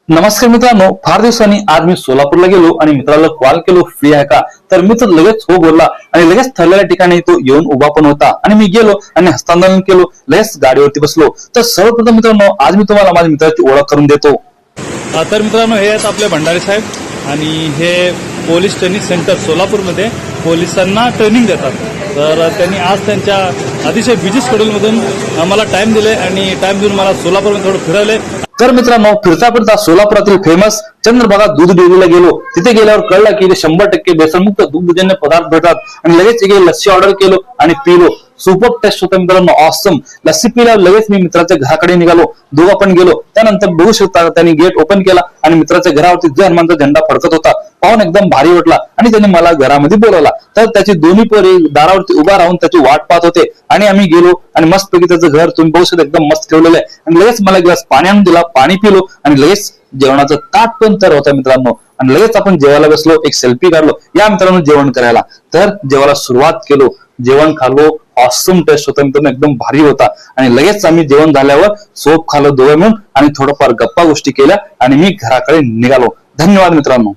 नमस्कार मित्रांनो, फार दिवसांनी आज मी सोलापूरला गेलो आणि मित्राला कॉल केलो, फ्री आहे का? तर मित्र लगेच हो बोलला आणि लगेच ठरलेल्या ठिकाणी तो येऊन उभा पण होता आणि मी गेलो आणि हस्तांदोलन केलो. लगेच गाडीवरती बसलो. तर सर्वप्रथम मित्रांनो, आज मी तुम्हाला माझ्या मित्राची ओळख करून देतो. तर मित्रांनो, हे आहेत आपले भंडारे साहेब आणि हे पोलीस ट्रेनिंग सेंटर सोलापूरमध्ये पोलिसांना ट्रेनिंग देतात. तर त्यांनी आज त्यांच्या अतिशय बिझी शेड्यूलमधून मला टाइम दिले आणि टाइम देऊन मला सोलापूरमध्ये थोडं फिरवले. तर मित्रांनो, फिरता फिरता सोलापुरातील फेमस चंद्रभागा दूध डेअरीला गेलो. तिथे गेल्यावर कळलं की 100% भेसळमुक्त दुग्धजन्य पदार्थ भेटतात आणि लगेच एक लस्सी ऑर्डर केलो आणि पिलो. सुपर टेस्ट होतं मित्रांनो, ऑसम. लस्सी पिल्यावर लगेच मी मित्राच्या घराकडे निघालो. दोघं पण गेलो. त्यानंतर बघू शकता त्यांनी गेट ओपन केला आणि मित्राच्या घरावरती जय हनुमानचा झेंडा फडकत होता. पाहून एकदम भारी वाटला आणि त्यांनी मला घरामध्ये बोलवला. तर त्याची दोन्ही पोरी दारावरती उभा राहून त्याची वाट पाहत होते आणि आम्ही गेलो आणि मस्तपैकी त्याचं घर तुम्ही बघू शकता एकदम मस्त ठेवलेलं आहे. आणि लगेच मला ग्लास पाणी आणून दिला, पाणी पिलो आणि लगेच जेवणाचं ताट पण तर होता मित्रांनो. आणि लगेच आपण जेवायला बसलो, एक सेल्फी काढलो. या मित्रांनो जेवण करायला. तर जेवायला सुरुवात केलो, जेवण खाल्लो. ऑसम टेस्ट होता मित्रांनो, एकदम भारी होता. आणि लगेच आम्ही जेवण झाल्यावर सोप खाल्लो दोघं मिळून आणि थोडंफार गप्पा गोष्टी केल्या आणि मी घराकडे निघालो. धन्यवाद मित्रांनो.